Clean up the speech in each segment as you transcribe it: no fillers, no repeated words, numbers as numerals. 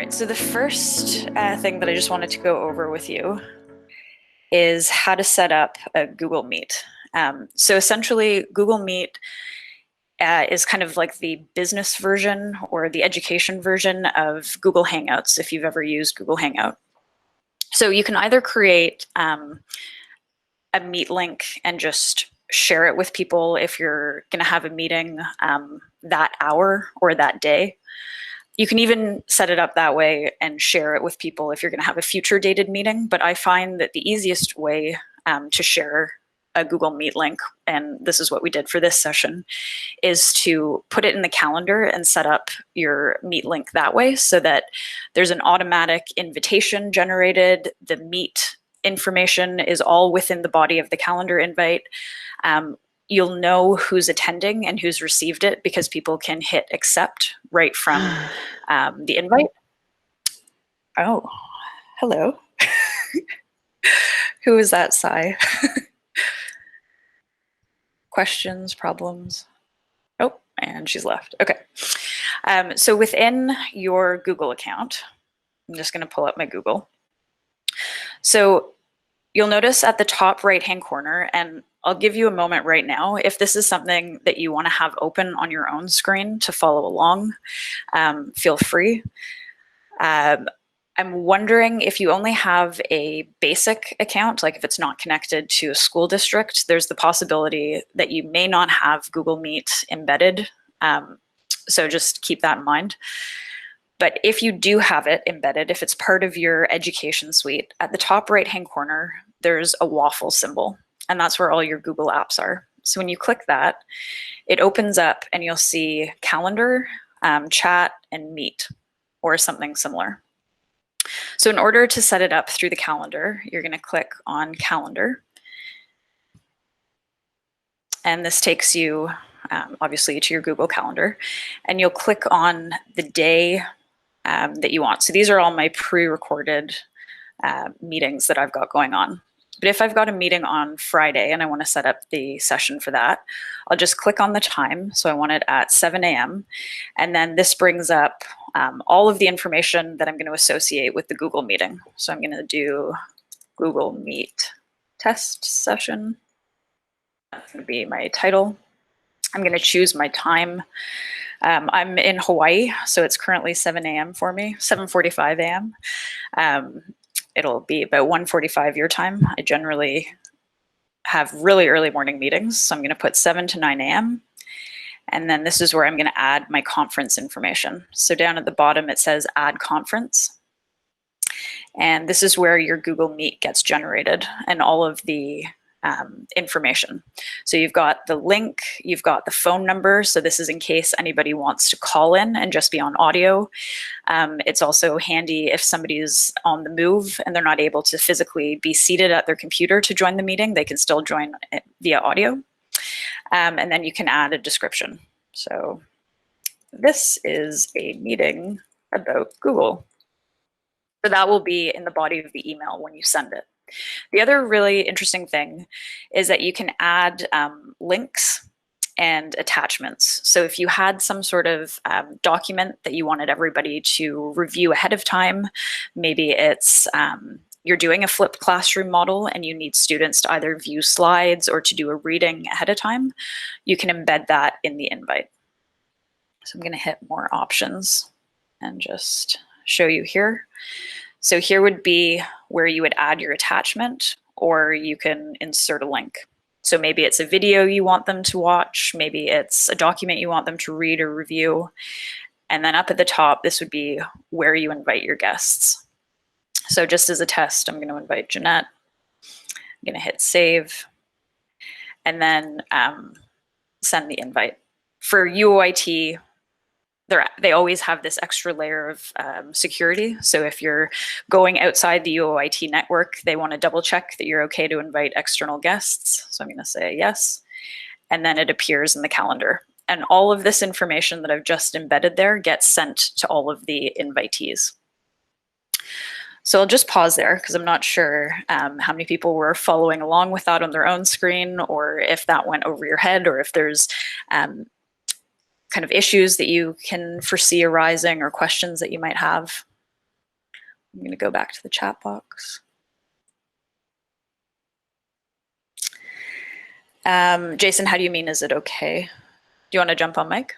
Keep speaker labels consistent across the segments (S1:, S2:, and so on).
S1: right, so the first thing that I just wanted to go over with you is how to set up a Google Meet. So essentially, Google Meet is kind of like the business version or the education version of Google Hangouts, if you've ever used Google Hangout. So you can either create a Meet link and just share it with people if you're going to have a meeting that hour or that day. You can even set it up that way and share it with people if you're going to have a future dated meeting. But I find that the easiest way to share a Google Meet link, and this is what we did for this session, is to put it in the calendar and set up your Meet link that way so that there's an automatic invitation generated. The Meet information is all within the body of the calendar invite. You'll know who's attending and who's received it because people can hit accept right from the invite. Oh, hello. Who is that, Sai? Questions, problems? Oh, and she's left. Okay. So within your Google account, I'm just going to pull up my Google. So you'll notice at the top right-hand corner, and I'll give you a moment right now, if this is something that you want to have open on your own screen to follow along, feel free. I'm wondering if you only have a basic account, like if it's not connected to a school district, there's the possibility that you may not have Google Meet embedded. So just keep that in mind. But if you do have it embedded, if it's part of your education suite, at the top right-hand corner, there's a waffle symbol, and that's where all your Google apps are. So when you click that, it opens up and you'll see Calendar, Chat, and Meet, or something similar. So in order to set it up through the calendar, you're going to click on Calendar. And this takes you, obviously, to your Google Calendar. And you'll click on the day that you want. So these are all my pre-recorded meetings that I've got going on. But if I've got a meeting on Friday and I want to set up the session for that, I'll just click on the time. So I want it at 7 a.m. And then this brings up all of the information that I'm going to associate with the Google meeting. So I'm going to do Google Meet test session. That's going to be my title. I'm going to choose my time. I'm in Hawaii, so it's currently 7 a.m. for me, 7:45 a.m. It'll be about 1:45 your time. I generally have really early morning meetings, so I'm going to put 7 to 9 a.m. And then this is where I'm going to add my conference information. So down at the bottom, it says Add Conference. And this is where your Google Meet gets generated and all of the information. So you've got the link, you've got the phone number. So this is in case anybody wants to call in and just be on audio. It's also handy if somebody's on the move and they're not able to physically be seated at their computer to join the meeting, they can still join via audio. And then you can add a description. So this is a meeting about Google. So that will be in the body of the email when you send it. The other really interesting thing is that you can add links and attachments. So if you had some sort of document that you wanted everybody to review ahead of time, maybe it's you're doing a flipped classroom model and you need students to either view slides or to do a reading ahead of time, you can embed that in the invite. So I'm going to hit more options and just show you here. So here would be where you would add your attachment, or you can insert a link. So maybe it's a video you want them to watch, maybe it's a document you want them to read or review. And then up at the top, this would be where you invite your guests. So just as a test, I'm going to invite Jeanette. I'm going to hit save and then send the invite. For UOIT, they always have this extra layer of security. So if you're going outside the UOIT network, they want to double check that you're okay to invite external guests. So I'm going to say yes. And then it appears in the calendar. And all of this information that I've just embedded there gets sent to all of the invitees. So I'll just pause there because I'm not sure how many people were following along with that on their own screen, or if that went over your head, or if there's kind of issues that you can foresee arising or questions that you might have. I'm going to go back to the chat box. Jason, how do you mean, is it okay? Do you want to jump on mic?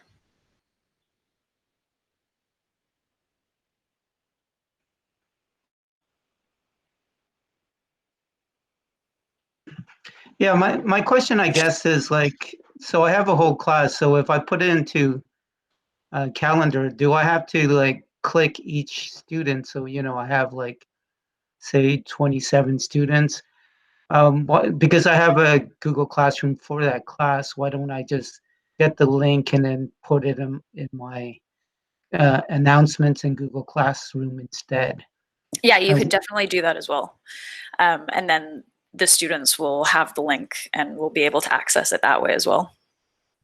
S2: Yeah, my question, I guess, is like, so I have a whole class. So if I put it into a calendar, do I have to like click each student? So, I have like, say 27 students. Because I have a Google Classroom for that class, why don't I just get the link and then put it in my announcements in Google Classroom instead?
S1: Yeah, you could definitely do that as well. And then the students will have the link and will be able to access it that way as well.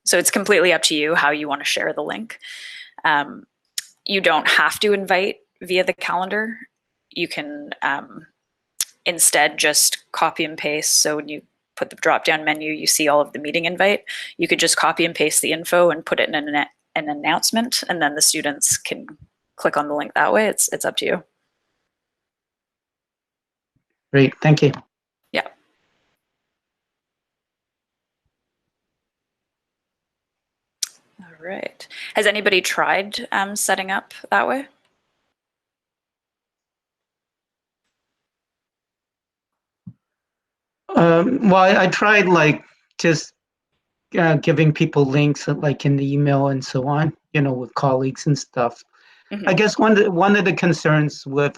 S1: So it's completely up to you how you want to share the link. You don't have to invite via the calendar. You can instead just copy and paste. So when you put the drop-down menu, you see all of the meeting invite. You could just copy and paste the info and put it in an announcement, and then the students can click on the link that way. It's up to you.
S2: Great, thank you.
S1: Yeah. All right. Has anybody tried setting up that way?
S2: Well, I tried like just giving people links like in the email and so on, with colleagues and stuff. I guess one of the concerns with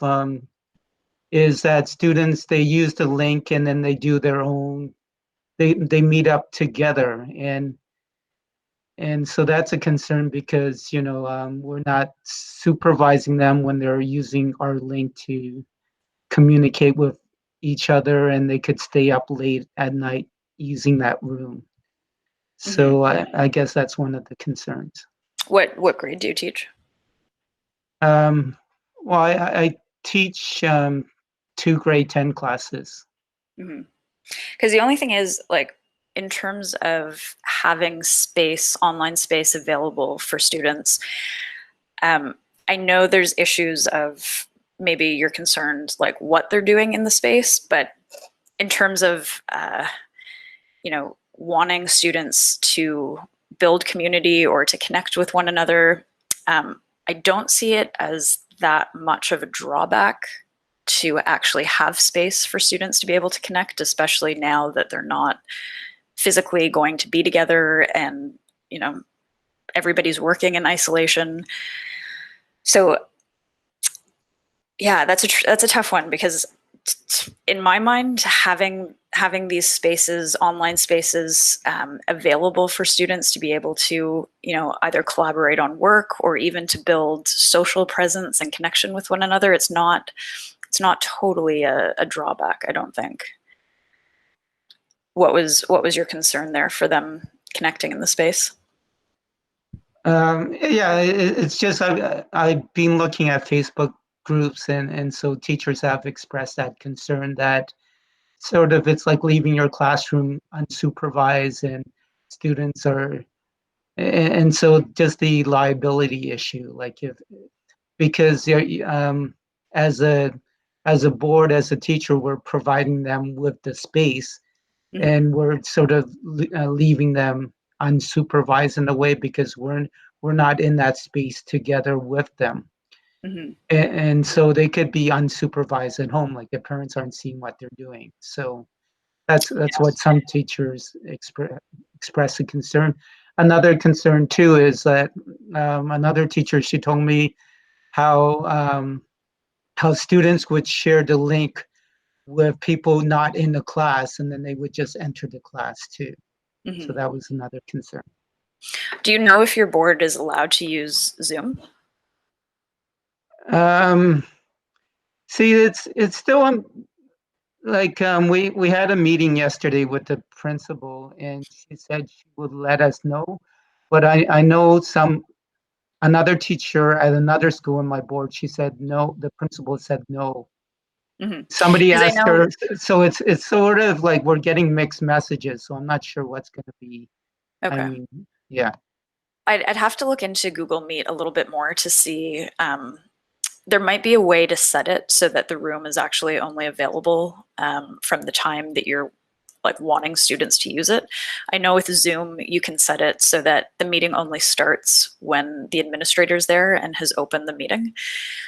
S2: is that students, they use the link and then they do their own, they meet up together, and so that's a concern because we're not supervising them when they're using our link to communicate with each other, and they could stay up late at night using that room. So I guess that's one of the concerns.
S1: What grade do you teach?
S2: Well, I teach 2 grade 10 classes.
S1: Because the only thing is, like, in terms of having space, online space available for students, I know there's issues of maybe you're concerned like what they're doing in the space, but in terms of wanting students to build community or to connect with one another, I don't see it as that much of a drawback to actually have space for students to be able to connect, especially now that they're not physically going to be together and everybody's working in isolation. So yeah, that's a tough one, because in my mind, having these spaces, online spaces, available for students to be able to, either collaborate on work or even to build social presence and connection with one another, it's not totally a drawback, I don't think. What was your concern there for them connecting in the space?
S2: Yeah, it's just I've been looking at Facebook groups, and so teachers have expressed that concern that sort of it's like leaving your classroom unsupervised, and students are, and so just the liability issue, like if, because as a board, as a teacher, we're providing them with the space, and we're sort of leaving them unsupervised in a way because we're not in that space together with them. And so they could be unsupervised at home, like their parents aren't seeing what they're doing. So that's what some teachers express a concern. Another concern too is that another teacher, she told me how students would share the link with people not in the class, and then they would just enter the class too. So that was another concern.
S1: Do you know if your board is allowed to use Zoom?
S2: See, it's still on. Like we had a meeting yesterday with the principal, and she said she would let us know. But I know another teacher at another school on my board, she said no. The principal said no. Somebody asked her, so it's sort of like we're getting mixed messages. So I'm not sure what's going to be.
S1: Okay.
S2: I mean, yeah.
S1: I'd have to look into Google Meet a little bit more to see there might be a way to set it so that the room is actually only available from the time that you're like wanting students to use it. I know with Zoom, you can set it so that the meeting only starts when the administrator's there and has opened the meeting.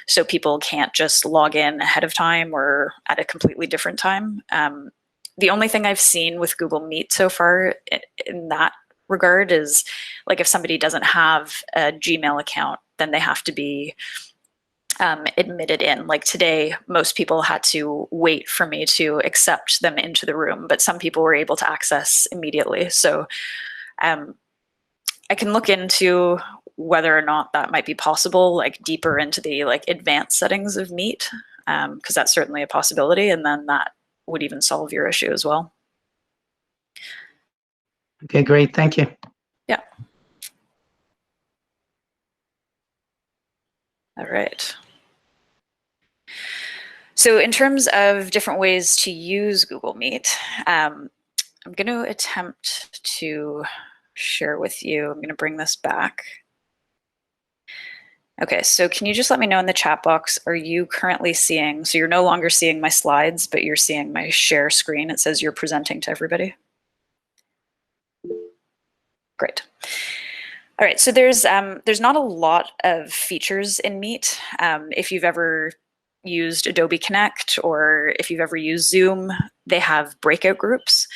S1: So people can't just log in ahead of time or at a completely different time. The only thing I've seen with Google Meet so far in that regard is like if somebody doesn't have a Gmail account, then they have to be admitted in. Like today, most people had to wait for me to accept them into the room, but some people were able to access immediately. So I can look into whether or not that might be possible, like deeper into the like advanced settings of Meet, because that's certainly a possibility. And then that would even solve your issue as well.
S2: Okay, great. Thank you.
S1: Yeah. All right. So in terms of different ways to use Google Meet, I'm going to attempt to share with you. I'm going to bring this back. Okay, so can you just let me know in the chat box, are you currently seeing, so you're no longer seeing my slides, but you're seeing my share screen. It says you're presenting to everybody. Great. All right, so there's not a lot of features in Meet. If you've ever used Adobe Connect or if you've ever used Zoom, they have breakout groups.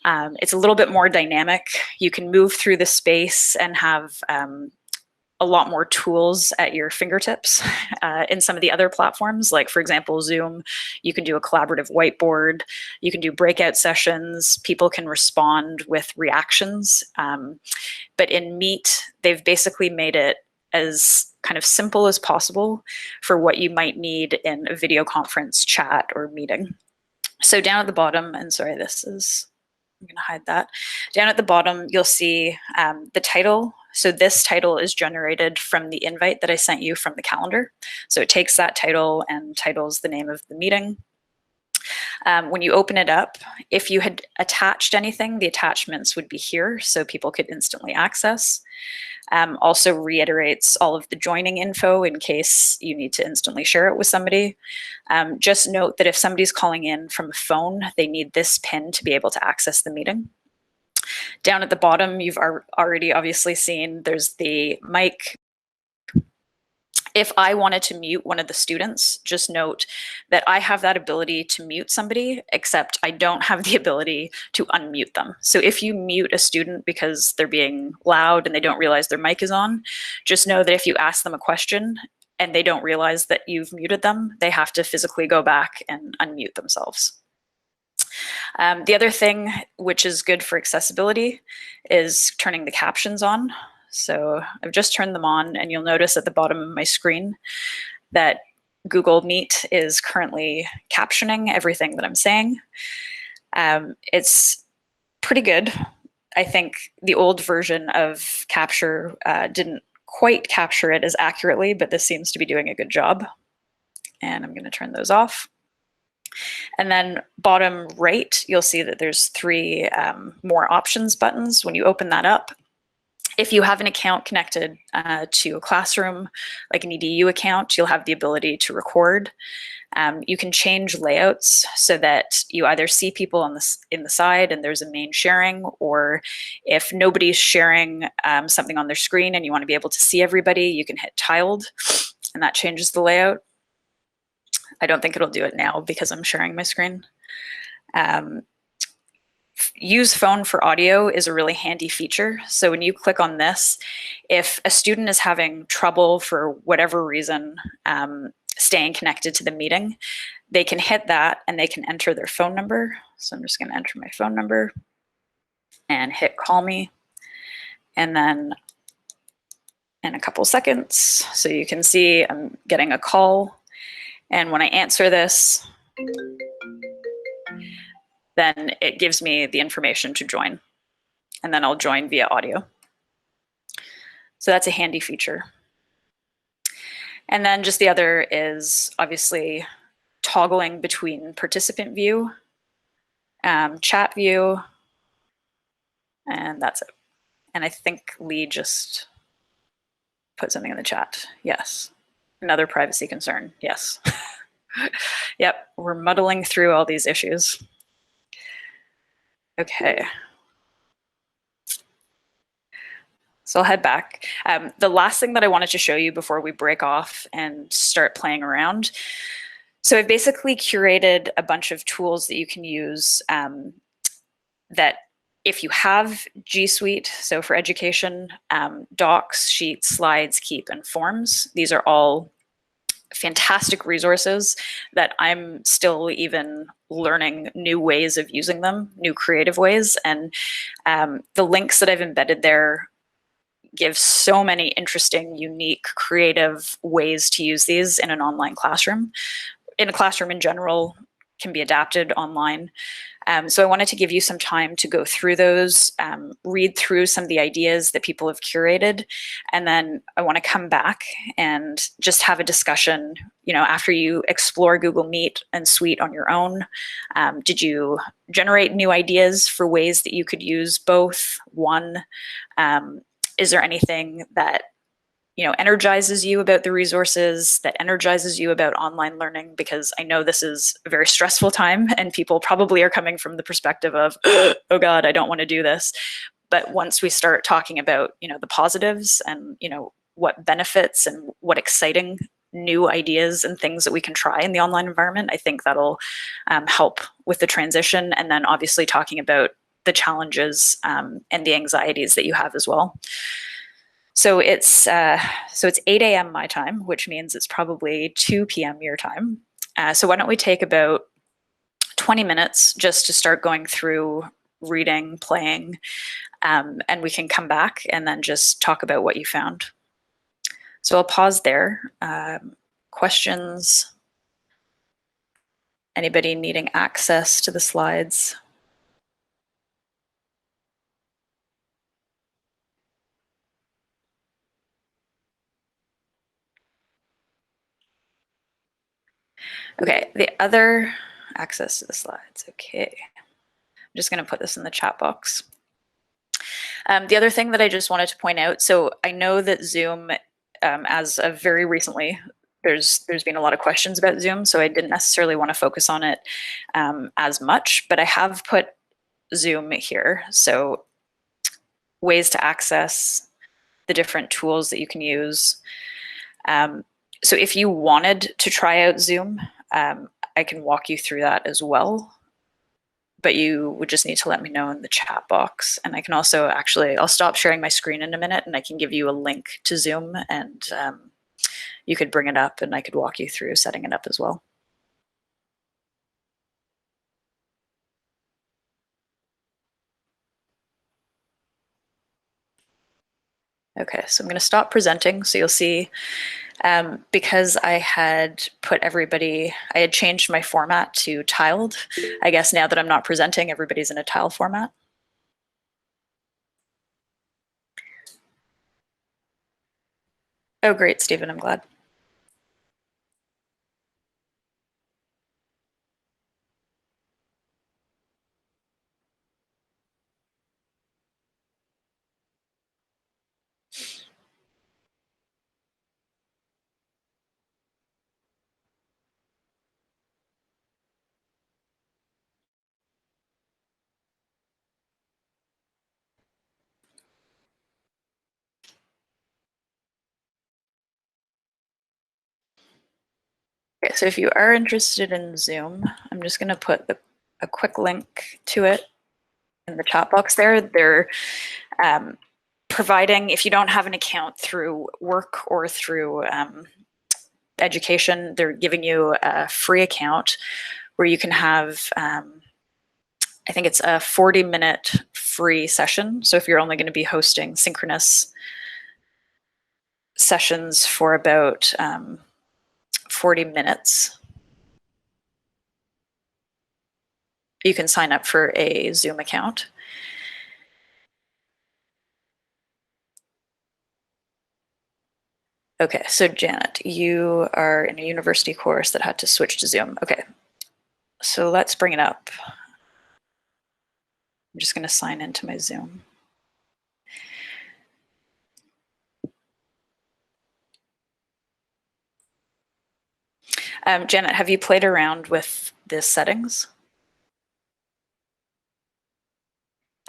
S1: It's a little bit more dynamic. You can move through the space and have a lot more tools at your fingertips. In some of the other platforms, like for example, Zoom, you can do a collaborative whiteboard, you can do breakout sessions, people can respond with reactions. But in Meet, they've basically made it as kind of simple as possible for what you might need in a video conference, chat, or meeting. So down at the bottom, and sorry, I'm going to hide that. Down at the bottom, you'll see the title. So this title is generated from the invite that I sent you from the calendar. So it takes that title and titles the name of the meeting. When you open it up, if you had attached anything, the attachments would be here so people could instantly access. Also reiterates all of the joining info in case you need to instantly share it with somebody. Just note that if somebody's calling in from a phone, they need this PIN to be able to access the meeting. Down at the bottom, you've already obviously seen there's the mic. If I wanted to mute one of the students, just note that I have that ability to mute somebody, except I don't have the ability to unmute them. So if you mute a student because they're being loud and they don't realize their mic is on, just know that if you ask them a question and they don't realize that you've muted them, they have to physically go back and unmute themselves. The other thing, which is good for accessibility, is turning the captions on. So I've just turned them on, and you'll notice at the bottom of my screen that Google Meet is currently captioning everything that I'm saying. It's pretty good. I think the old version of Capture didn't quite capture it as accurately, but this seems to be doing a good job. And I'm going to turn those off. And then bottom right, you'll see that there's 3 more options buttons. When you open that up, if you have an account connected to a classroom, like an EDU account, you'll have the ability to record. You can change layouts so that you either see people on in the side and there's a main sharing, or if nobody's sharing something on their screen and you want to be able to see everybody, you can hit tiled, and that changes the layout. I don't think it'll do it now because I'm sharing my screen. Use phone for audio is a really handy feature. So when you click on this, if a student is having trouble for whatever reason staying connected to the meeting, they can hit that and they can enter their phone number. So I'm just going to enter my phone number and hit call me. And then in a couple seconds, so you can see I'm getting a call. And when I answer this, then it gives me the information to join. And then I'll join via audio. So that's a handy feature. And then just the other is obviously toggling between participant view, chat view, and that's it. And I think Lee just put something in the chat. Yes. Another privacy concern, yes. Yep, we're muddling through all these issues. Okay. So I'll head back. The last thing that I wanted to show you before we break off and start playing around. So I've basically curated a bunch of tools that you can use that if you have G Suite, so for education, docs, sheets, slides, keep, and forms, these are all fantastic resources that I'm still even learning new ways of using them, new creative ways. And the links that I've embedded there give so many interesting, unique, creative ways to use these in an online classroom. In a classroom in general, can be adapted online. So I wanted to give you some time to go through those, read through some of the ideas that people have curated, and then I want to come back and just have a discussion. You know, after you explore Google Meet and Suite on your own, did you generate new ideas for ways that you could use both? One, is there anything that energizes you about the resources, that energizes you about online learning? Because I know this is a very stressful time and people probably are coming from the perspective of, oh God, I don't want to do this. But once we start talking about, the positives and, what benefits and what exciting new ideas and things that we can try in the online environment, I think that'll help with the transition. And then obviously talking about the challenges and the anxieties that you have as well. So it's 8 a.m. my time, which means it's probably 2 p.m. your time. So why don't we take about 20 minutes just to start going through reading, playing, and we can come back and then just talk about what you found. So I'll pause there. Questions? Anybody needing access to the slides? Okay, the other access to the slides. Okay. I'm just going to put this in the chat box. The other thing that I just wanted to point out, so I know that Zoom, as of very recently, there's been a lot of questions about Zoom, so I didn't necessarily want to focus on it as much, but I have put Zoom here. So ways to access the different tools that you can use. So if you wanted to try out Zoom, I can walk you through that as well. But you would just need to let me know in the chat box. And I can also I'll stop sharing my screen in a minute and I can give you a link to Zoom and you could bring it up and I could walk you through setting it up as well. Okay, so I'm going to stop presenting. So you'll see, because I had changed my format to tiled. I guess now that I'm not presenting, everybody's in a tile format. Oh, great, Stephen, I'm glad. Okay, so if you are interested in Zoom, I'm just going to put a quick link to it in the chat box there. They're providing, if you don't have an account through work or through education, they're giving you a free account where you can have, I think it's a 40-minute free session. So if you're only going to be hosting synchronous sessions for about 40 minutes, you can sign up for a Zoom account. Okay, so Janet, you are in a university course that had to switch to Zoom. Okay, so let's bring it up. I'm just going to sign into my Zoom. Janet, have you played around with the settings?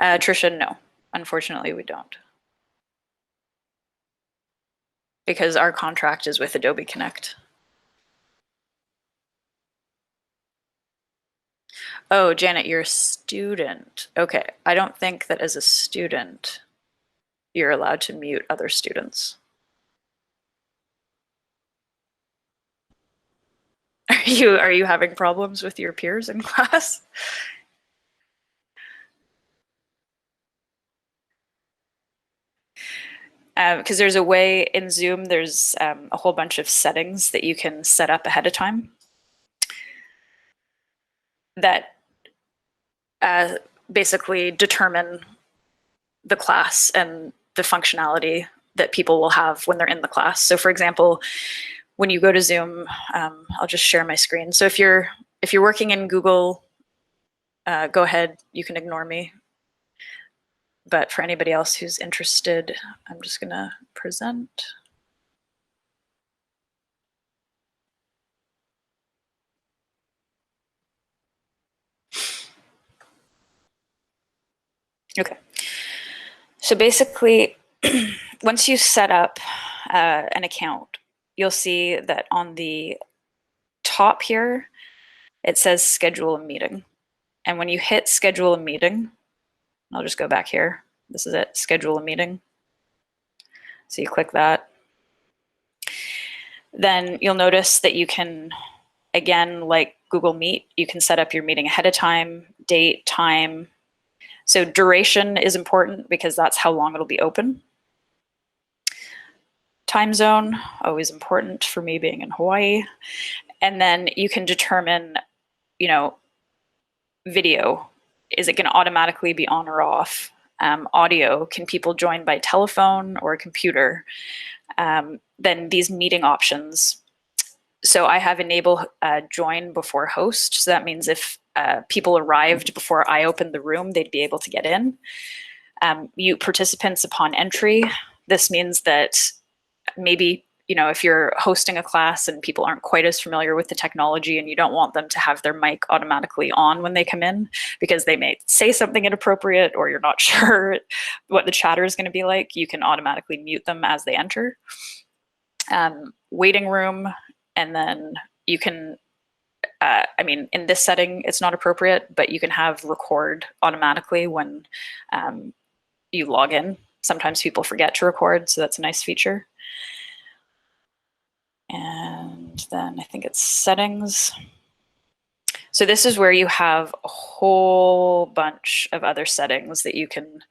S1: Trisha, no. Unfortunately, we don't. Because our contract is with Adobe Connect. Oh, Janet, you're a student. Okay, I don't think that as a student, you're allowed to mute other students. Are you having problems with your peers in class? Because there's a way in Zoom, there's a whole bunch of settings that you can set up ahead of time that basically determine the class and the functionality that people will have when they're in the class. So for example, when you go to Zoom, I'll just share my screen. So if you're working in Google, go ahead, you can ignore me. But for anybody else who's interested, I'm just gonna present. Okay. So basically, once you set up an account, you'll see that on the top here, it says schedule a meeting. And when you hit schedule a meeting, I'll just go back here. This is it, schedule a meeting. So you click that. Then you'll notice that you can, again, like Google Meet, you can set up your meeting ahead of time, date, time. So duration is important because that's how long it'll be open. Time zone, always important for me being in Hawaii. And then you can determine, video, is it going to automatically be on or off? Audio, can people join by telephone or computer? Then these meeting options. So I have enable join before host. So that means if people arrived before I opened the room, they'd be able to get in. Mute participants upon entry. This means that maybe, if you're hosting a class and people aren't quite as familiar with the technology and you don't want them to have their mic automatically on when they come in because they may say something inappropriate or you're not sure what the chatter is going to be like, you can automatically mute them as they enter. Waiting room, and then you can, in this setting, it's not appropriate, but you can have record automatically when you log in. Sometimes people forget to record, so that's a nice feature. And then I think it's settings. So this is where you have a whole bunch of other settings that you can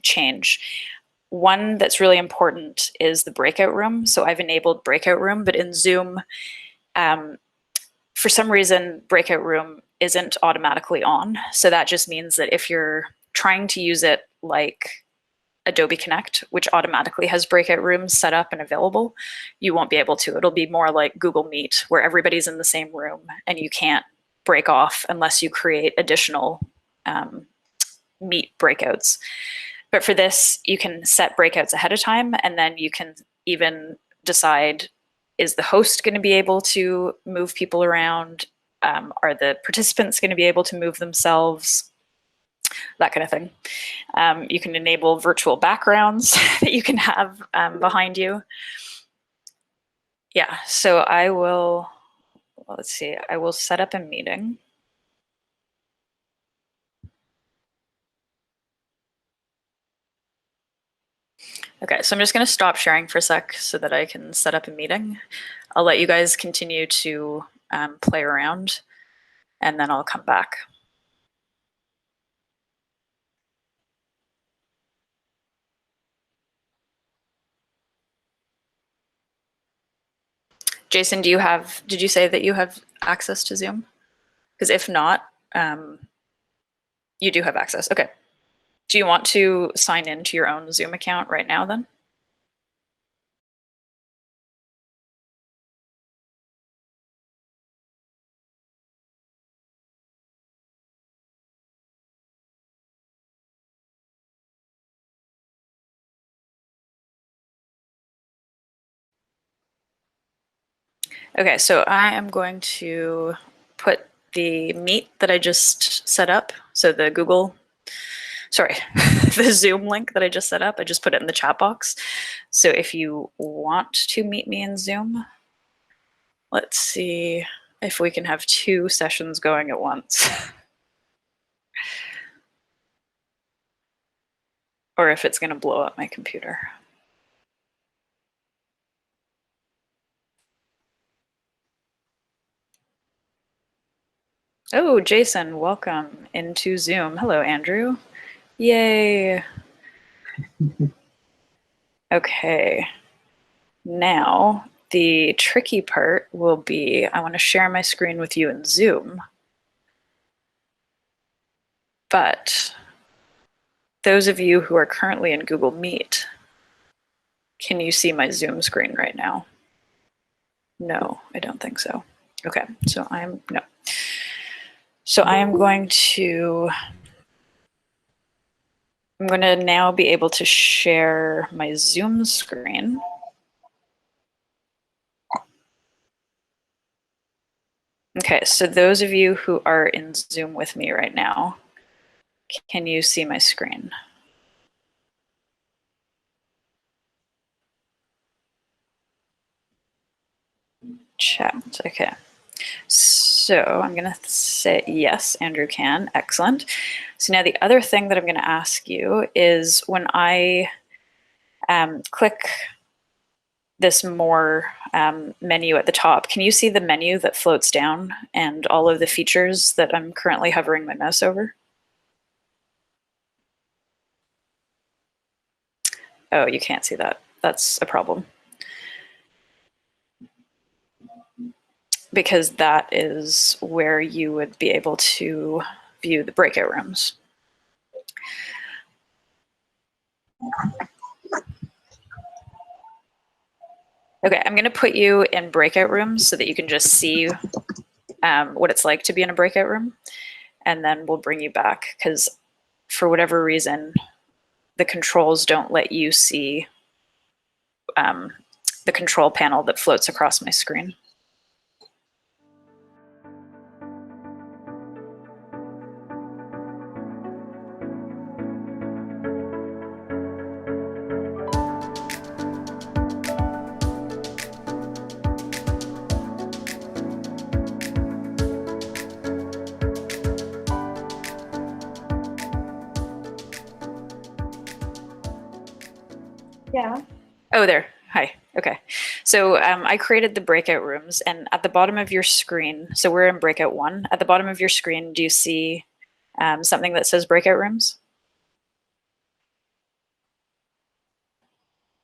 S1: change. One that's really important is the breakout room. So I've enabled breakout room, but in Zoom, for some reason, breakout room isn't automatically on. So that just means that if you're trying to use it like Adobe Connect, which automatically has breakout rooms set up and available, you won't be able to. It'll be more like Google Meet, where everybody's in the same room and you can't break off unless you create additional Meet breakouts. But for this, you can set breakouts ahead of time, and then you can even decide, is the host going to be able to move people around? Are the participants going to be able to move themselves? That kind of thing. You can enable virtual backgrounds that you can have behind you. Yeah, so I will, let's see, I will set up a meeting. Okay, so I'm just going to stop sharing for a sec so that I can set up a meeting. I'll let you guys continue to play around, and then I'll come back. Jason, did you say that you have access to Zoom? Because if not, you do have access. Okay. Do you want to sign into your own Zoom account right now then? Okay, so I am going to put the Meet that I just set up, so the the Zoom link that I just set up, I just put it in the chat box. So if you want to meet me in Zoom, let's see if we can have 2 sessions going at once. Or if it's gonna blow up my computer. Oh, Jason, welcome into Zoom. Hello, Andrew. Yay. Okay. Now, the tricky part will be I want to share my screen with you in Zoom. But those of you who are currently in Google Meet, can you see my Zoom screen right now? No, I don't think so. Okay, so no. So I'm going to now be able to share my Zoom screen. Okay, so those of you who are in Zoom with me right now, can you see my screen? Chat, okay. So I'm gonna say yes, Andrew can, excellent. So now the other thing that I'm gonna ask you is when I click this more menu at the top, can you see the menu that floats down and all of the features that I'm currently hovering my mouse over? Oh, you can't see that. That's a problem. Because that is where you would be able to view the breakout rooms. Okay, I'm gonna put you in breakout rooms so that you can just see what it's like to be in a breakout room. And then we'll bring you back because for whatever reason, the controls don't let you see the control panel that floats across my screen.
S3: Yeah.
S1: Oh, there. Hi. Okay. So I created the breakout rooms, and at the bottom of your screen, so we're in breakout 1. At the bottom of your screen, do you see something that says breakout rooms?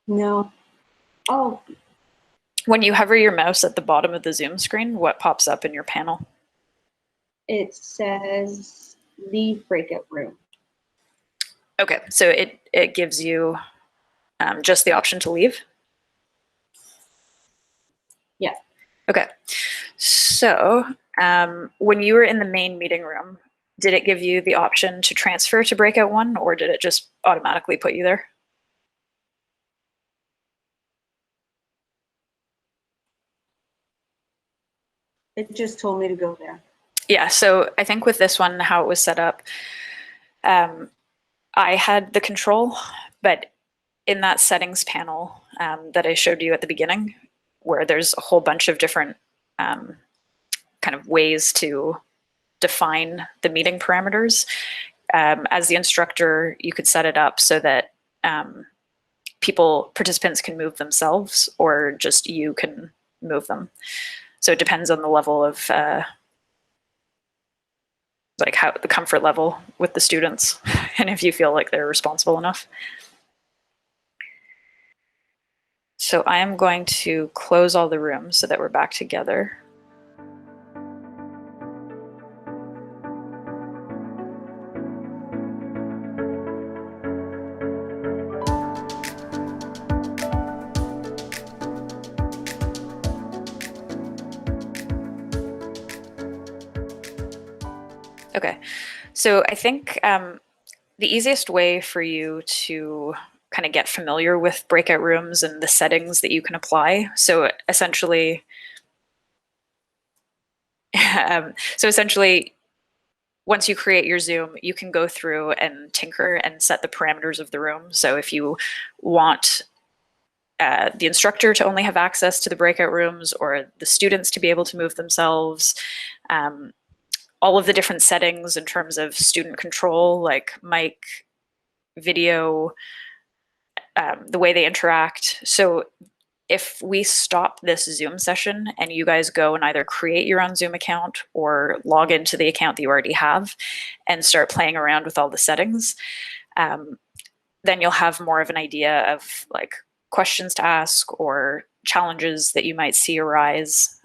S3: No. Oh,
S1: When you hover your mouse at the bottom of the Zoom screen, what pops up in your panel?
S3: it says leave breakout room.
S1: Okay, so it gives you just the option to leave?
S3: Yeah.
S1: Okay, so when you were in the main meeting room, did it give you the option to transfer to breakout 1, or did it just automatically put you there?
S3: It just told me to go there.
S1: Yeah, so I think with this one, how it was set up, I had the control, but in that settings panel that I showed you at the beginning, where there's a whole bunch of different kind of ways to define the meeting parameters, as the instructor, you could set it up so that participants can move themselves, or just you can move them. So it depends on the level of like how the comfort level with the students and if you feel like they're responsible enough. So I am going to close all the rooms so that we're back together. Okay, so I think the easiest way for you to kind of get familiar with breakout rooms and the settings that you can apply. So essentially, So essentially, once you create your Zoom, you can go through and tinker and set the parameters of the room. So if you want the instructor to only have access to the breakout rooms or the students to be able to move themselves, all of the different settings in terms of student control, like mic, video, the way they interact. So if we stop this Zoom session and you guys go and either create your own Zoom account or log into the account that you already have and start playing around with all the settings, then you'll have more of an idea of like questions to ask or challenges that you might see arise,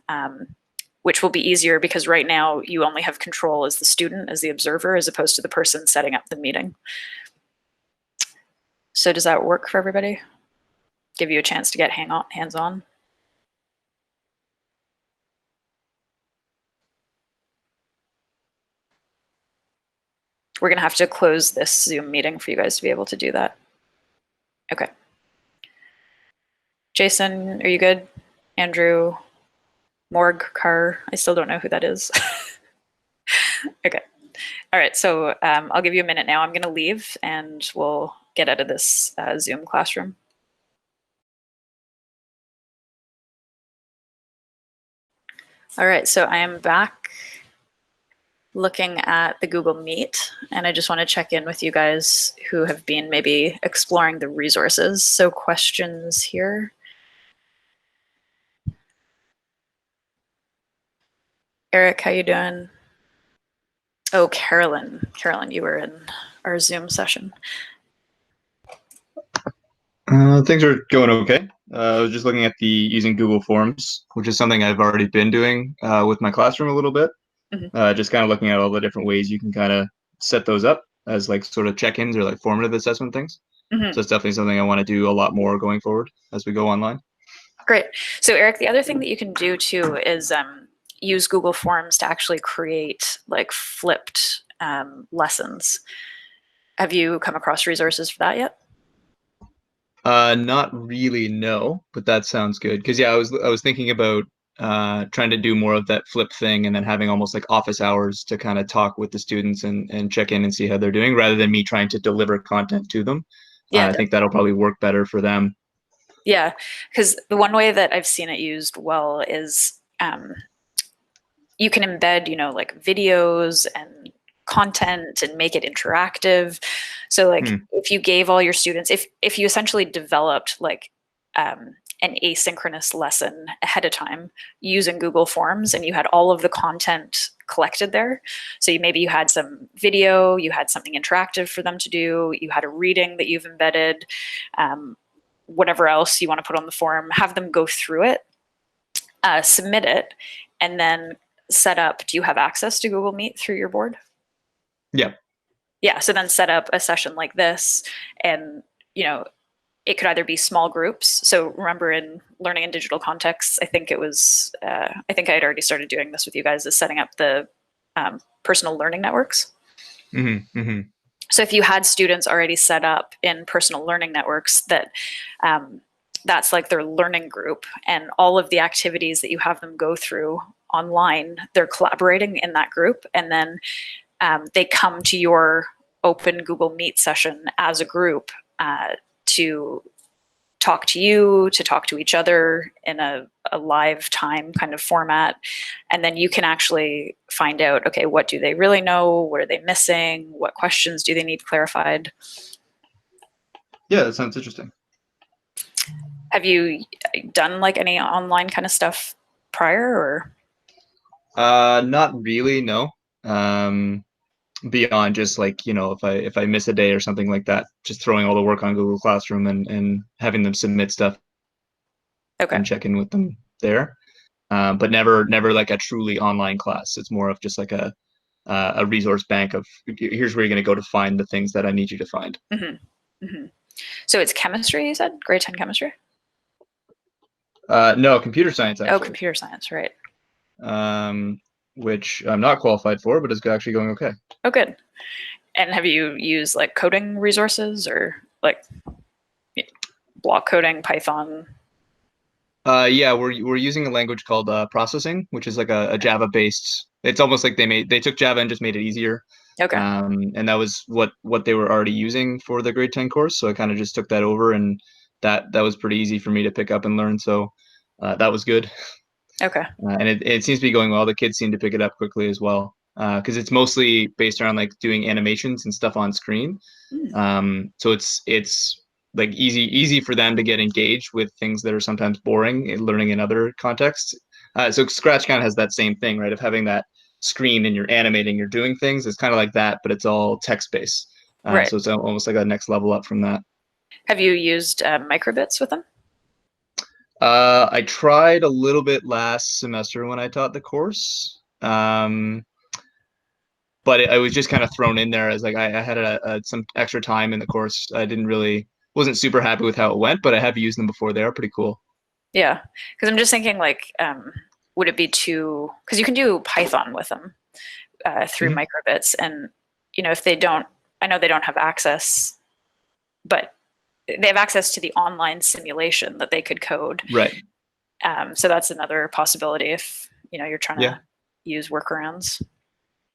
S1: which will be easier because right now you only have control as the student, as the observer, as opposed to the person setting up the meeting. So does that work for everybody? Give you a chance to get hands-on? We're going to have to close this Zoom meeting for you guys to be able to do that. Okay. Jason, are you good? Andrew, Morg, Carr, I still don't know who that is. Okay. All right, so I'll give you a minute now. I'm going to leave and we'll get out of this Zoom classroom. All right, so I am back looking at the Google Meet, and I just want to check in with you guys who have been maybe exploring the resources. So questions here. Eric, how you doing? Oh, Carolyn. Carolyn, you were in our Zoom session.
S4: Things are going okay. I was just looking at the using Google Forms, which is something I've already been doing with my classroom a little bit. Just kind of looking at all the different ways you can kind of set those up as like sort of check-ins or like formative assessment things. So it's definitely something I want to do a lot more going forward as we go online.
S1: Great. So Eric, the other thing that you can do too is use Google Forms to actually create like flipped lessons. Have you come across resources for that yet?
S4: Not really, no, but that sounds good. Because yeah, I was thinking about trying to do more of that flip thing and then having almost like office hours to kind of talk with the students and check in and see how they're doing rather than me trying to deliver content to them.
S1: Yeah,
S4: I think that'll probably work better for them.
S1: Yeah, because the one way that I've seen it used well is you can embed, like videos and content and make it interactive. So like if you gave all your students, if you essentially developed like an asynchronous lesson ahead of time using Google Forms and you had all of the content collected there. So maybe you had some video, you had something interactive for them to do, you had a reading that you've embedded, whatever else you want to put on the form, have them go through it, submit it, and then set up, do you have access to Google Meet through your board?
S4: Yeah.
S1: Yeah, so then set up a session like this and, it could either be small groups. So remember in learning in digital contexts, I think it was, I think I had already started doing this with you guys, is setting up the personal learning networks. So if you had students already set up in personal learning networks that that's like their learning group and all of the activities that you have them go through online, they're collaborating in that group. And then they come to your open Google Meet session as a group to talk to you, to talk to each other in a live time kind of format. And then you can actually find out, okay, what do they really know? What are they missing? What questions do they need clarified?
S4: Yeah, that sounds interesting.
S1: Have you done like any online kind of stuff prior or?
S4: Not really, no. Beyond just like, if I miss a day or something like that, just throwing all the work on Google Classroom and having them submit stuff and check in with them there. But never like a truly online class. It's more of just like a resource bank of here's where you're going to go to find the things that I need you to find.
S1: So it's chemistry, you said? Grade 10 chemistry?
S4: No, computer science, actually.
S1: Oh, computer science, right.
S4: Which I'm not qualified for, but is actually going okay.
S1: Oh, good. And have you used like coding resources or like block coding, Python?
S4: Yeah, we're using a language called processing, which is like a Java based. It's almost like they took Java and just made it easier.
S1: Okay.
S4: And that was what they were already using for the grade 10 course. So I kind of just took that over, and that was pretty easy for me to pick up and learn. So that was good.
S1: Okay.
S4: And it seems to be going well. The kids seem to pick it up quickly as well, because it's mostly based around like doing animations and stuff on screen. So it's like easy for them to get engaged with things that are sometimes boring in learning in other contexts. So Scratch kind of has that same thing, right? Of having that screen and you're animating, you're doing things. It's kind of like that, but it's all text based.
S1: Right.
S4: So it's almost like a next level up from that.
S1: Have you used microbits with them?
S4: I tried a little bit last semester when I taught the course. But I was just kind of thrown in there as like I had some extra time in the course. I wasn't super happy with how it went, but I have used them before. They are pretty cool.
S1: Yeah, because I'm just thinking like, would it be too? Because you can do Python with them through microbits, and if they don't, I know they don't have access, but they have access to the online simulation that they could code.
S4: Right.
S1: So that's another possibility if you're trying to use workarounds.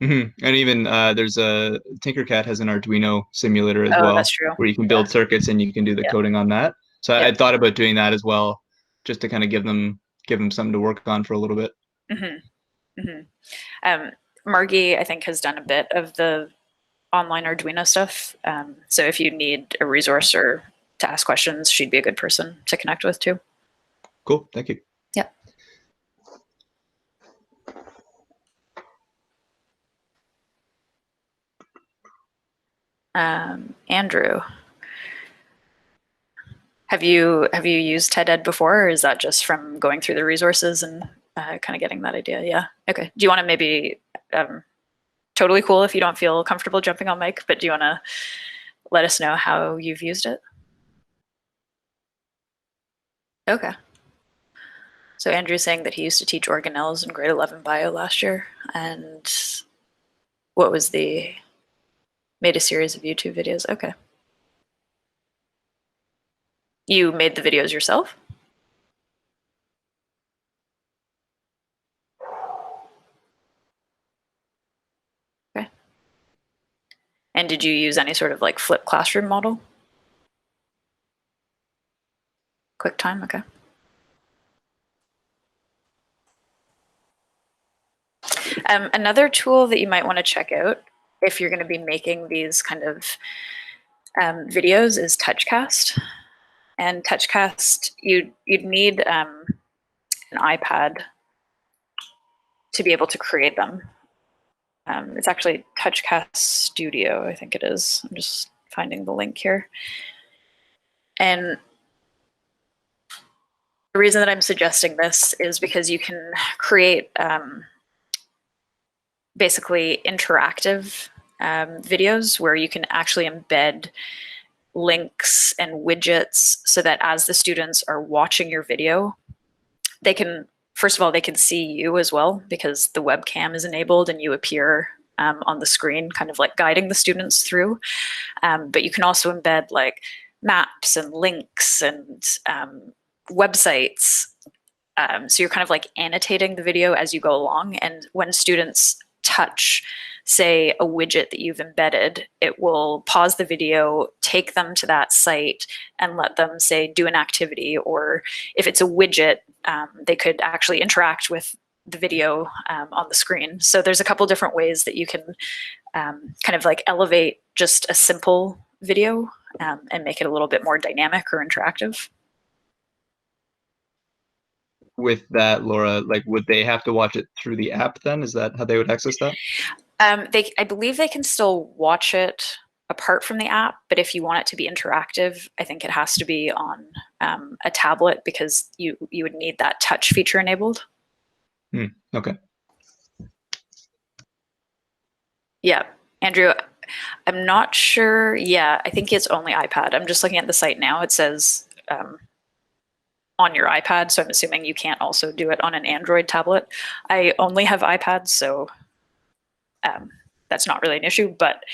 S4: And even there's a Tinkercad has an Arduino simulator as well,
S1: That's true.
S4: where you can build circuits and you can do the coding on that. So I thought about doing that as well, just to kind of give them something to work on for a little bit.
S1: Margie, I think, has done a bit of the online Arduino stuff. So if you need a resource or to ask questions, she'd be a good person to connect with too.
S4: Cool. Thank you.
S1: Yeah. Andrew, have you used TED-Ed before, or is that just from going through the resources and kind of getting that idea? Yeah. Okay. Do you want to maybe, totally cool if you don't feel comfortable jumping on mic, but do you want to let us know how you've used it? Okay. So Andrew's saying that he used to teach organelles in grade 11 bio last year, and made a series of YouTube videos. Okay. You made the videos yourself? Okay. And did you use any sort of like flipped classroom model? QuickTime, okay. Another tool that you might want to check out if you're going to be making these kind of videos is TouchCast. And TouchCast, you'd need an iPad to be able to create them. It's actually TouchCast Studio, I think it is. I'm just finding the link here. And the reason that I'm suggesting this is because you can create basically interactive videos where you can actually embed links and widgets so that as the students are watching your video, they can, first of all, they can see you as well because the webcam is enabled and you appear on the screen, kind of like guiding the students through. But you can also embed like maps and links and websites. So you're kind of like annotating the video as you go along. And when students touch, say, a widget that you've embedded, it will pause the video, take them to that site, and let them, say, do an activity. Or if it's a widget, they could actually interact with the video on the screen. So there's a couple different ways that you can kind of like elevate just a simple video and make it a little bit more dynamic or interactive.
S4: With that, Laura, like, would they have to watch it through the app then? Is that how they would access that?
S1: I believe they can still watch it apart from the app, but if you want it to be interactive, I think it has to be on a tablet because you would need that touch feature enabled.
S4: Okay.
S1: Yeah, Andrew, I'm not sure. Yeah, I think it's only iPad. I'm just looking at the site now. It says on your iPad, so I'm assuming you can't also do it on an Android tablet. I only have iPads, so that's not really an issue, but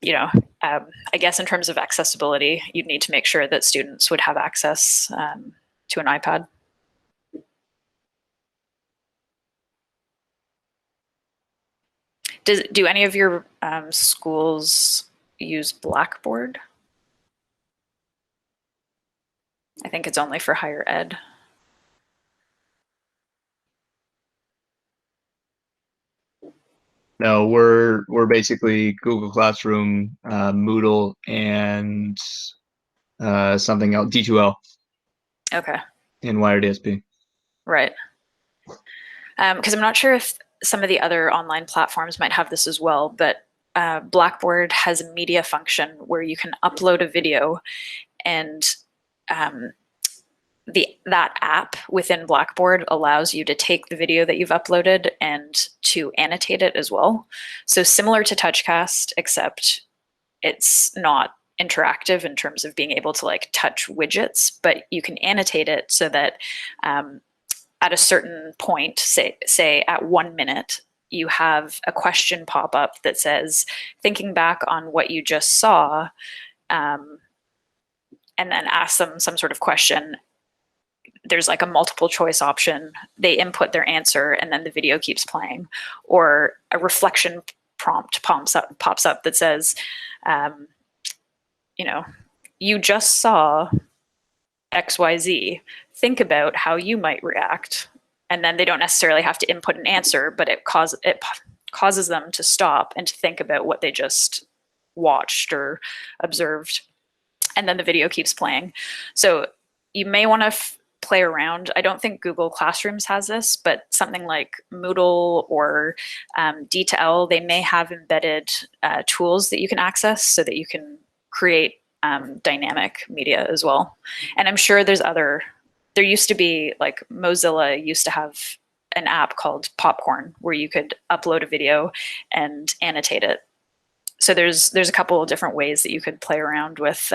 S1: I guess in terms of accessibility, you'd need to make sure that students would have access to an iPad. Do any of your schools use Blackboard? I think it's only for higher ed.
S4: No, we're basically Google Classroom, Moodle, and something else, D2L,
S1: Okay,
S4: and Wired ASP.
S1: right. Because I'm not sure if some of the other online platforms might have this as well, but Blackboard has a media function where you can upload a video, and that app within Blackboard allows you to take the video that you've uploaded and to annotate it as well. So similar to TouchCast, except it's not interactive in terms of being able to like touch widgets, but you can annotate it so that at a certain point, say at 1 minute, you have a question pop up that says, thinking back on what you just saw, and then ask them some sort of question. There's like a multiple choice option. They input their answer and then the video keeps playing. Or a reflection prompt pops up that says, you know, you just saw XYZ. Think about how you might react. And then they don't necessarily have to input an answer, but it causes them to stop and to think about what they just watched or observed. And then the video keeps playing. So you may want to play around. I don't think Google Classrooms has this, but something like Moodle or D2L, they may have embedded tools that you can access so that you can create dynamic media as well. And I'm sure there used to be, like Mozilla used to have an app called Popcorn where you could upload a video and annotate it. So there's a couple of different ways that you could play around with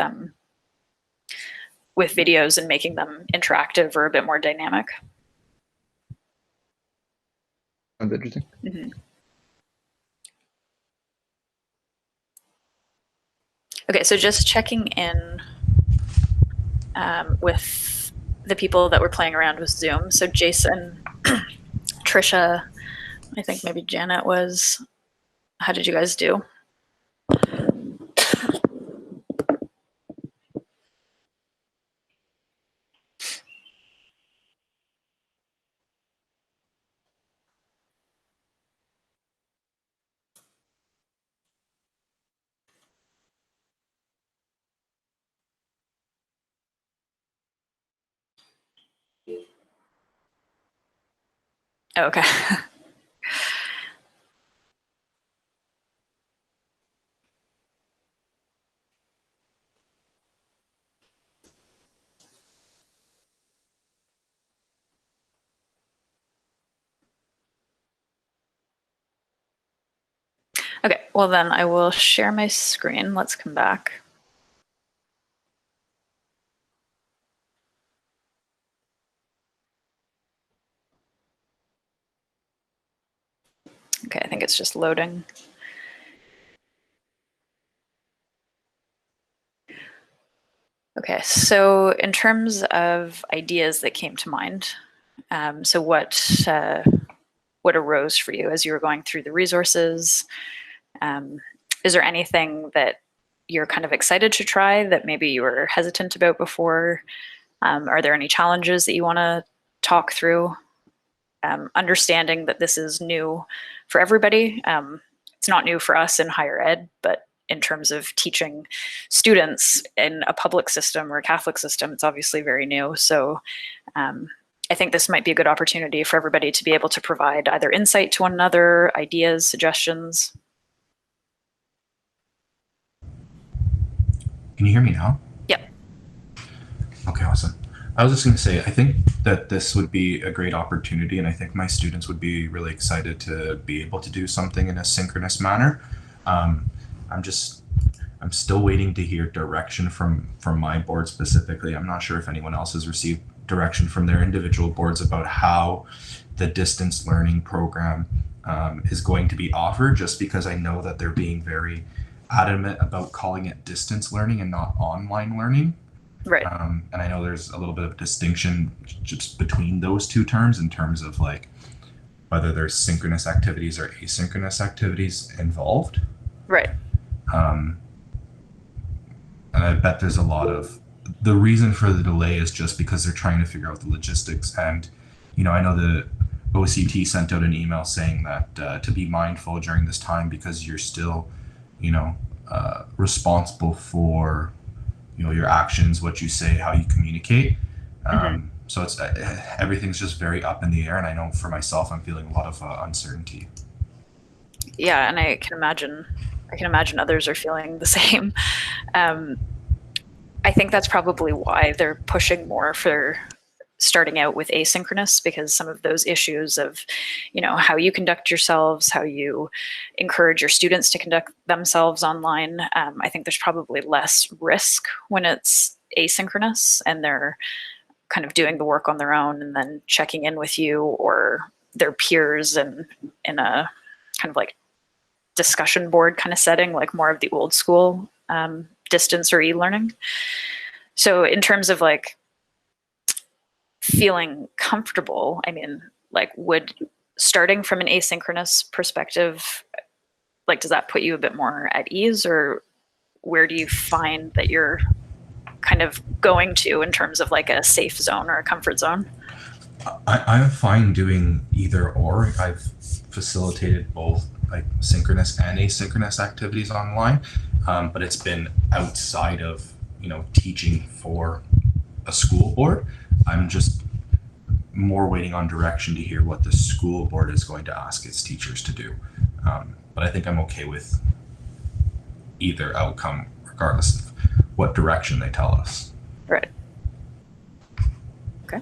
S1: videos and making them interactive or a bit more dynamic.
S4: Sounds interesting.
S1: Mm-hmm. Okay, so just checking in with the people that were playing around with Zoom. So Jason, Trisha, I think maybe Janet was. How did you guys do? Okay. Okay, well then I will share my screen. Let's come back. Okay, I think it's just loading. Okay, so in terms of ideas that came to mind, so what arose for you as you were going through the resources? Is there anything that you're kind of excited to try that maybe you were hesitant about before? Are there any challenges that you want to talk through? Understanding that this is new for everybody. It's not new for us in higher ed, but in terms of teaching students in a public system or a Catholic system, it's obviously very new. So I think this might be a good opportunity for everybody to be able to provide either insight to one another, ideas, suggestions.
S5: Can you hear me now?
S1: Yep.
S5: Okay, awesome. I was just going to say, I think that this would be a great opportunity, and I think my students would be really excited to be able to do something in a synchronous manner. I'm still waiting to hear direction from my board specifically. I'm not sure if anyone else has received direction from their individual boards about how the distance learning program is going to be offered, just because I know that they're being very adamant about calling it distance learning and not online learning.
S1: Right.
S5: And I know there's a little bit of distinction just between those two terms in terms of like whether there's synchronous activities or asynchronous activities involved.
S1: Right.
S5: And I bet there's a lot of, the reason for the delay is just because they're trying to figure out the logistics. And, you know, I know the OCT sent out an email saying that to be mindful during this time because you're still, you know, responsible for, you know, your actions, what you say, how you communicate. So it's everything's just very up in the air. And I know for myself, I'm feeling a lot of uncertainty.
S1: Yeah, and I can imagine others are feeling the same. I think that's probably why they're pushing more for starting out with asynchronous, because some of those issues of, you know, how you conduct yourselves, how you encourage your students to conduct themselves online. I think there's probably less risk when it's asynchronous and they're kind of doing the work on their own and then checking in with you or their peers and in a kind of like discussion board kind of setting, like more of the old school distance or e-learning. So in terms of like feeling comfortable, I mean, like would starting from an asynchronous perspective, like does that put you a bit more at ease, or where do you find that you're kind of going to in terms of like a safe zone or a comfort zone?
S5: I'm fine doing either or. I've facilitated both like synchronous and asynchronous activities online, but it's been outside of, you know, teaching for a school board. I'm just more waiting on direction to hear what the school board is going to ask its teachers to do. But I think I'm okay with either outcome, regardless of what direction they tell us.
S1: Right. Okay.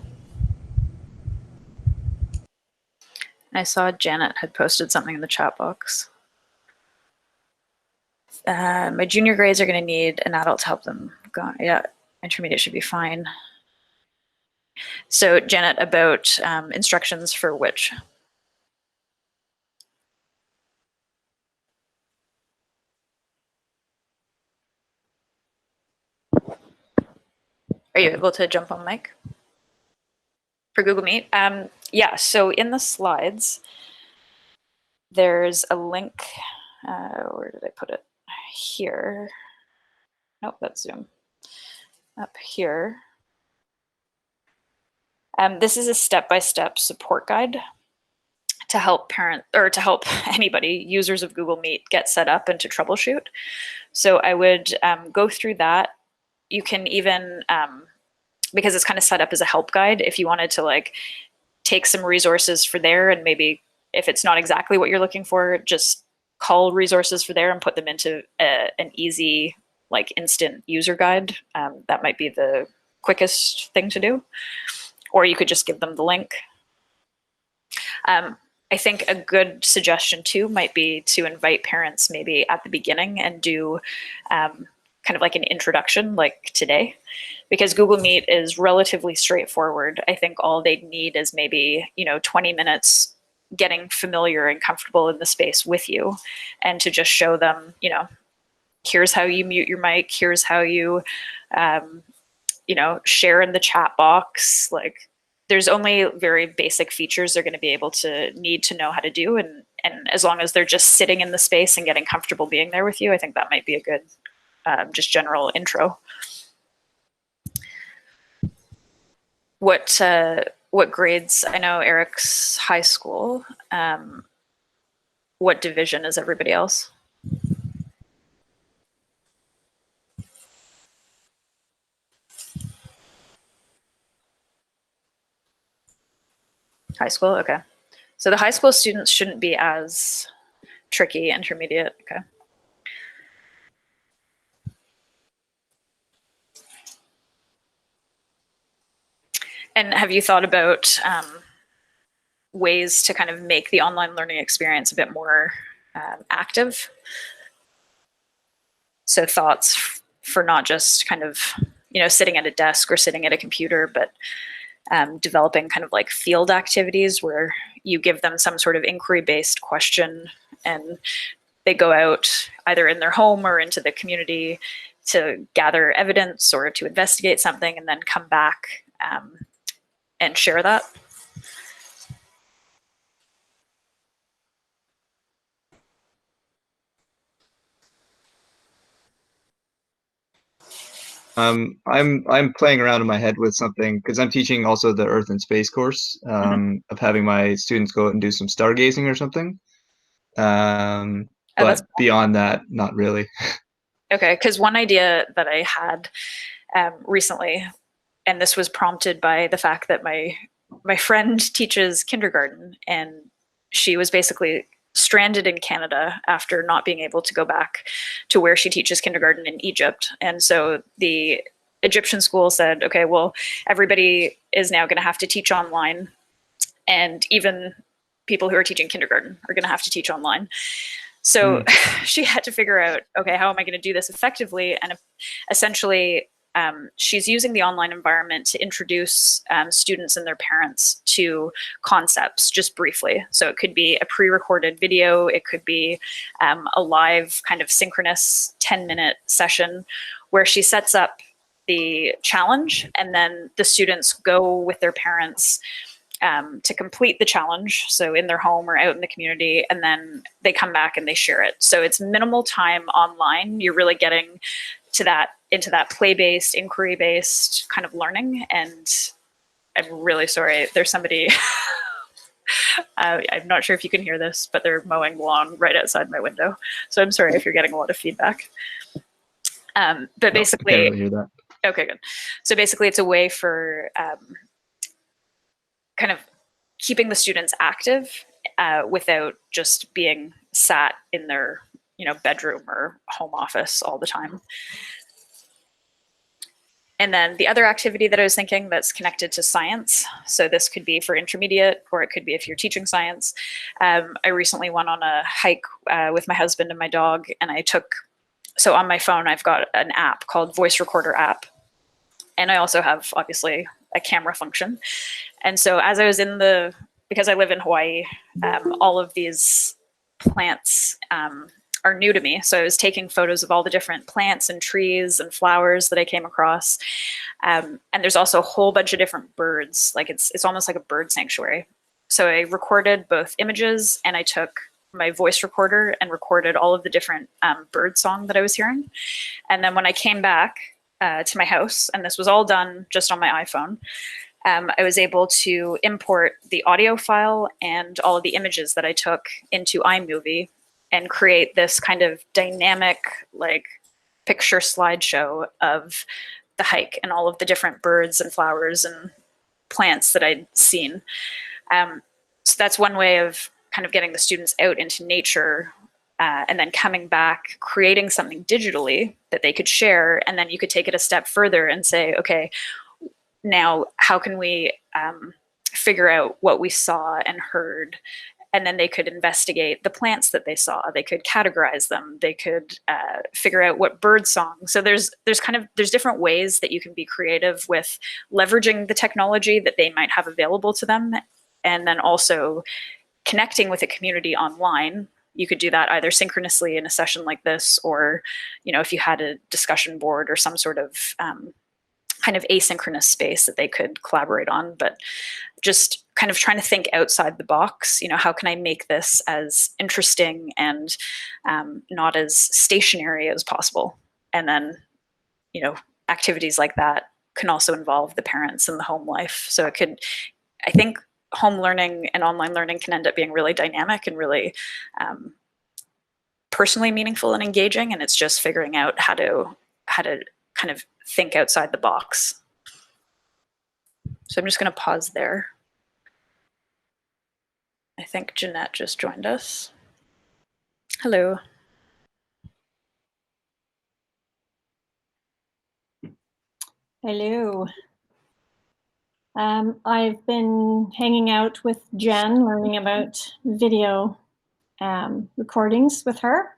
S1: I saw Janet had posted something in the chat box. My junior grades are going to need an adult to help them go. Yeah, intermediate should be fine. So Janet, about instructions for which? Are you able to jump on mic? For Google Meet? Yeah, so in the slides, there's a link. Where did I put it? Here. Nope, that's Zoom. Up here. This is a step-by-step support guide to help anybody, users of Google Meet, get set up and to troubleshoot. So I would go through that. You can even, because it's kind of set up as a help guide, if you wanted to like take some resources for there, and maybe if it's not exactly what you're looking for, just call resources for there and put them into an easy, like instant user guide. That might be the quickest thing to do. Or you could just give them the link. I think a good suggestion too might be to invite parents maybe at the beginning and do kind of like an introduction like today, because Google Meet is relatively straightforward. I think all they'd need is maybe, 20 minutes getting familiar and comfortable in the space with you, and to just show them, here's how you mute your mic, here's how you, share in the chat box. Like, there's only very basic features they're going to be able to need to know how to do. And as long as they're just sitting in the space and getting comfortable being there with you, I think that might be a good just general intro. What grades? I know Eric's high school. What division is everybody else? High school, okay. So the high school students shouldn't be as tricky. Intermediate, okay. And have you thought about ways to kind of make the online learning experience a bit more active? So thoughts for not just kind of, sitting at a desk or sitting at a computer, but developing kind of like field activities where you give them some sort of inquiry-based question and they go out either in their home or into the community to gather evidence or to investigate something, and then come back and share that.
S4: I'm playing around in my head with something because I'm teaching also the Earth and Space course of having my students go out and do some stargazing or something.
S1: That's
S4: But beyond that, not really.
S1: okay. Because one idea that I had recently, and this was prompted by the fact that my friend teaches kindergarten, and she was basically stranded in Canada after not being able to go back to where she teaches kindergarten in Egypt. And so the Egyptian school said, okay, well, everybody is now going to have to teach online, and even people who are teaching kindergarten are going to have to teach online. So she had to figure out, okay, how am I going to do this effectively? And essentially, she's using the online environment to introduce students and their parents to concepts just briefly. So it could be a pre-recorded video, it could be a live kind of synchronous 10-minute session where she sets up the challenge, and then the students go with their parents to complete the challenge, so in their home or out in the community, and then they come back and they share it. So it's minimal time online. You're really getting into that play-based, inquiry-based kind of learning. And I'm really sorry, there's somebody, I'm not sure if you can hear this, but they're mowing lawn right outside my window. So I'm sorry if you're getting a lot of feedback. But basically,
S4: I can't really hear that.
S1: Okay, good. So basically it's a way for kind of keeping the students active without just being sat in their bedroom or home office all the time. And then the other activity that I was thinking that's connected to science, so this could be for intermediate, or it could be if you're teaching science. I recently went on a hike with my husband and my dog, and so on my phone, I've got an app called Voice Recorder app. And I also have, obviously, a camera function. And so as I was because I live in Hawaii, all of these plants are new to me. So I was taking photos of all the different plants and trees and flowers that I came across. And there's also a whole bunch of different birds. Like it's almost like a bird sanctuary. So I recorded both images, and I took my voice recorder and recorded all of the different bird song that I was hearing. And then when I came back to my house, and this was all done just on my iPhone, I was able to import the audio file and all of the images that I took into iMovie and create this kind of dynamic, like, picture slideshow of the hike and all of the different birds and flowers and plants that I'd seen. So that's one way of kind of getting the students out into nature and then coming back, creating something digitally that they could share. And then you could take it a step further and say, okay, now how can we figure out what we saw and heard? And then they could investigate the plants that they saw. They could categorize them. They could figure out what bird song. So there's different ways that you can be creative with leveraging the technology that they might have available to them, and then also connecting with a community online. You could do that either synchronously in a session like this, or if you had a discussion board or some sort of kind of asynchronous space that they could collaborate on. But just kind of trying to think outside the box. How can I make this as interesting and not as stationary as possible? And then, activities like that can also involve the parents and the home life. So I think home learning and online learning can end up being really dynamic and really personally meaningful and engaging. And it's just figuring out how to kind of think outside the box. So I'm just going to pause there. I think Jeanette just joined us. Hello.
S6: Hello. I've been hanging out with Jen, learning about video recordings with her,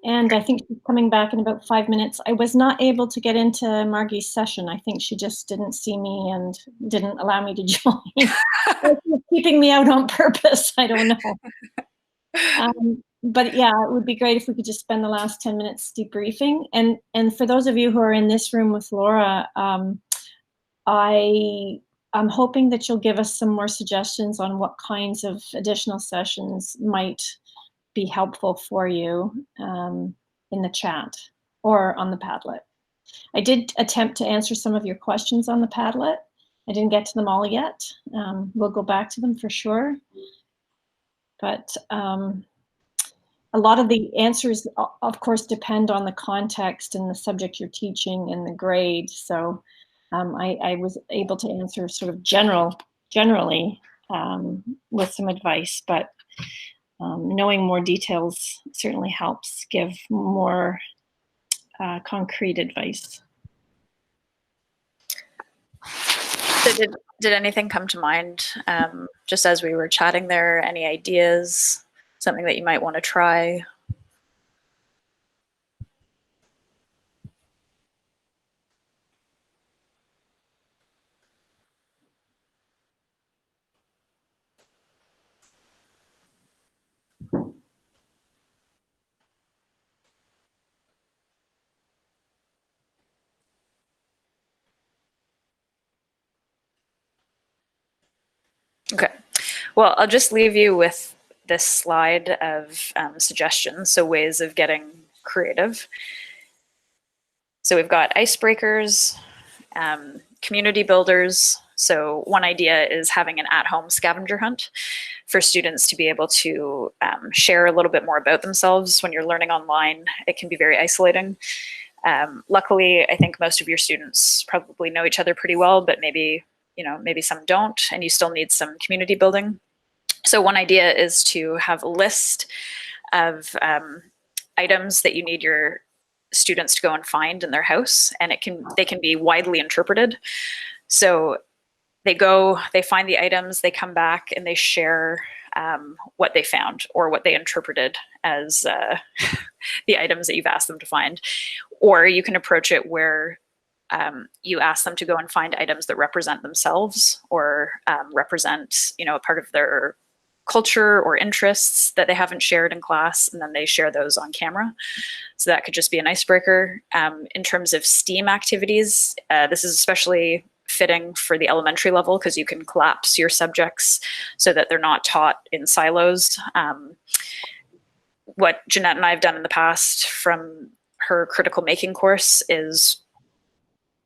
S6: and I think she's coming back in about 5 minutes. I was not able to get into Margie's session. I think she just didn't see me and didn't allow me to join. She's keeping me out on purpose. I don't know. But yeah, it would be great if we could just spend the last 10 minutes debriefing. And for those of you who are in this room with Laura, I'm hoping that you'll give us some more suggestions on what kinds of additional sessions might be helpful for you in the chat or on the Padlet. I did attempt to answer some of your questions on the Padlet. I didn't get to them all yet. We'll go back to them for sure. But a lot of the answers, of course, depend on the context and the subject you're teaching and the grade. So I was able to answer sort of generally with some advice, but knowing more details certainly helps give more concrete advice.
S1: So did anything come to mind just as we were chatting there? Any ideas? Something that you might want to try? Okay, well, I'll just leave you with this slide of suggestions, so ways of getting creative. So we've got icebreakers, community builders. So one idea is having an at-home scavenger hunt for students to be able to share a little bit more about themselves. When you're learning online, it can be very isolating. Luckily, I think most of your students probably know each other pretty well, but maybe some don't, and you still need some community building. So one idea is to have a list of items that you need your students to go and find in their house, and they can be widely interpreted. So they find the items, they come back and they share what they found or what they interpreted as the items that you've asked them to find. Or you can approach it where you ask them to go and find items that represent themselves or represent, a part of their culture or interests that they haven't shared in class, and then they share those on camera. So that could just be an icebreaker. In terms of STEAM activities, this is especially fitting for the elementary level because you can collapse your subjects so that they're not taught in silos. What Jeanette and I have done in the past from her critical making course is,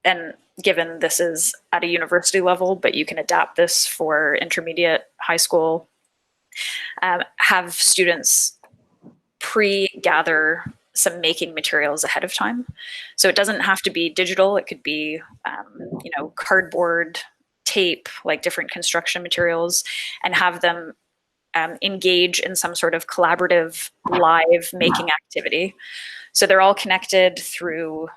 S1: and given this is at a university level, but you can adapt this for intermediate, high school, have students pre-gather some making materials ahead of time. So it doesn't have to be digital. It could be, cardboard, tape, like different construction materials, and have them engage in some sort of collaborative live making activity. So they're all connected through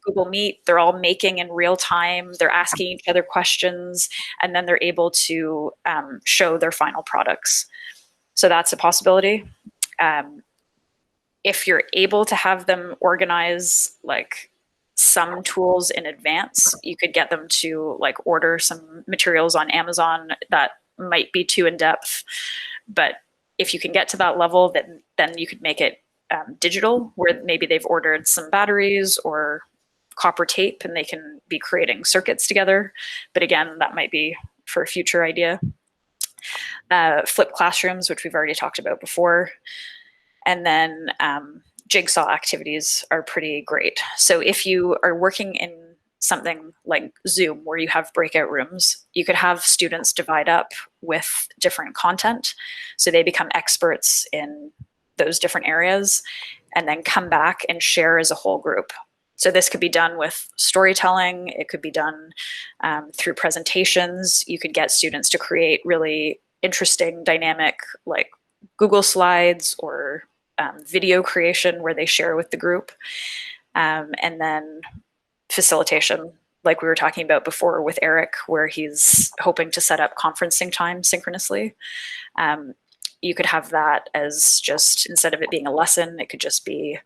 S1: Google Meet. They're all making in real time. They're asking each other questions, and then they're able to show their final products. So that's a possibility. If you're able to have them organize like some tools in advance, you could get them to like order some materials on Amazon that might be too in depth. But if you can get to that level, then you could make it digital, where maybe they've ordered some batteries or copper tape and they can be creating circuits together. But again, that might be for a future idea. Flipped classrooms, which we've already talked about before. And then jigsaw activities are pretty great. So if you are working in something like Zoom where you have breakout rooms, you could have students divide up with different content. So they become experts in those different areas and then come back and share as a whole group. So this could be done with storytelling. It could be done through presentations. You could get students to create really interesting, dynamic, like Google Slides or video creation where they share with the group. And then facilitation, like we were talking about before with Eric, where he's hoping to set up conferencing time synchronously. You could have that as just, instead of it being a lesson, it could just be,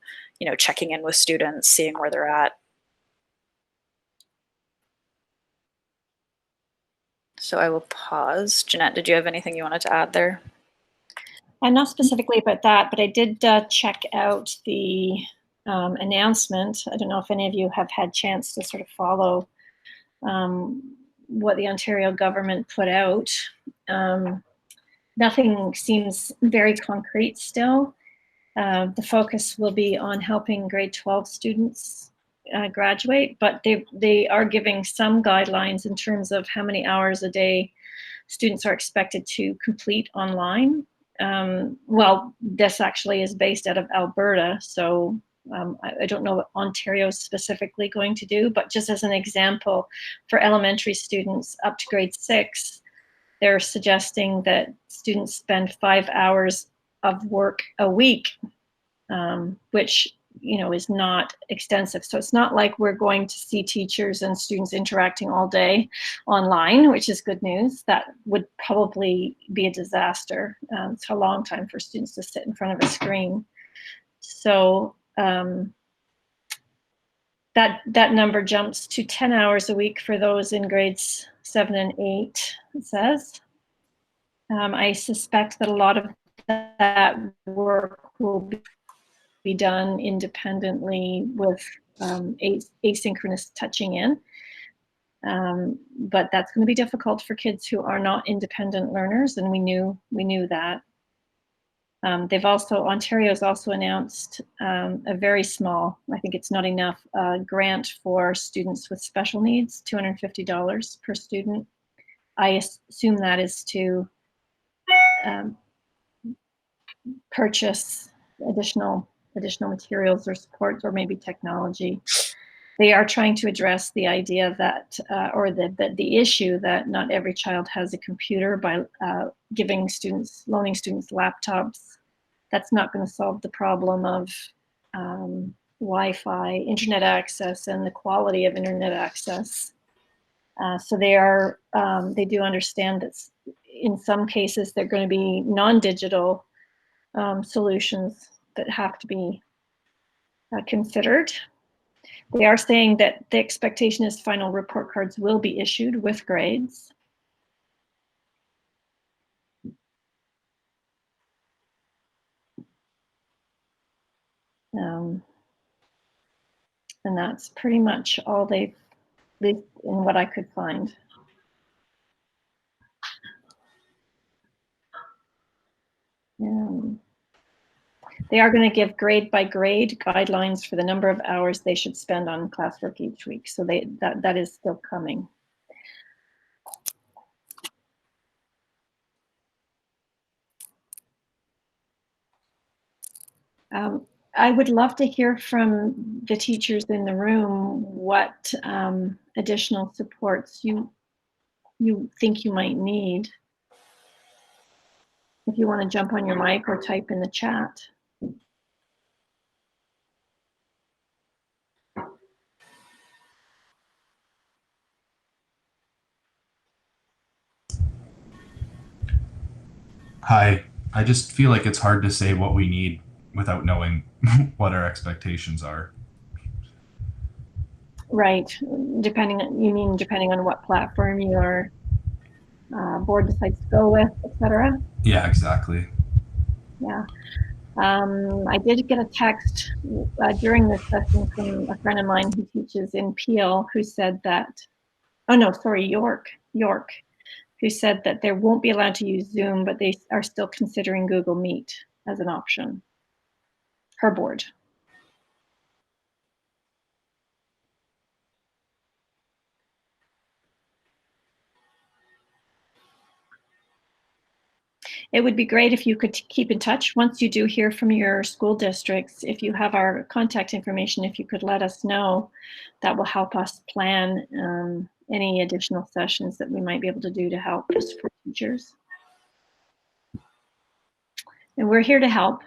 S1: checking in with students, seeing where they're at. So I will pause. Jeanette, did you have anything you wanted to add there?
S6: Not specifically about that, but I did check out the announcement. I don't know if any of you have had a chance to sort of follow what the Ontario government put out. Nothing seems very concrete still. The focus will be on helping grade 12 students graduate, but they are giving some guidelines in terms of how many hours a day students are expected to complete online. Well, this actually is based out of Alberta, so I don't know what Ontario is specifically going to do, but just as an example, for elementary students up to grade 6, they're suggesting that students spend 5 hours of work a week, which is not extensive. So it's not like we're going to see teachers and students interacting all day online, which is good news. That would probably be a disaster. It's a long time for students to sit in front of a screen. So that number jumps to 10 hours a week for those in grades 7 and 8, it says. I suspect that a lot of that work will be done independently with asynchronous touching in. But that's going to be difficult for kids who are not independent learners, and we knew that. Ontario's also announced a very small, I think it's not enough, grant for students with special needs, $250 per student. I assume that is to purchase additional materials or supports, or maybe technology. They are trying to address the idea that, or the issue that not every child has a computer by loaning students laptops. That's not going to solve the problem of Wi-Fi, internet access, and the quality of internet access. So they do understand that in some cases they're going to be non-digital solutions that have to be considered. They are saying that the expectation is final report cards will be issued with grades. And that's pretty much all they've, in what I could find. They are going to give grade by grade guidelines for the number of hours they should spend on classwork each week. So that is still coming. I would love to hear from the teachers in the room what additional supports you think you might need. If you want to jump on your mic or type in the chat.
S5: Hi, I just feel like it's hard to say what we need without knowing what our expectations are.
S6: Right, depending on what platform your board decides to go with, etc.
S5: Yeah, exactly.
S6: Yeah. I did get a text during this session from a friend of mine who teaches in Peel, who said that, York, who said that they won't be allowed to use Zoom, but they are still considering Google Meet as an option. Her board. It would be great if you could keep in touch once you do hear from your school districts. If you have our contact information, if you could let us know, that will help us plan any additional sessions that we might be able to do to help support teachers. And we're here to help.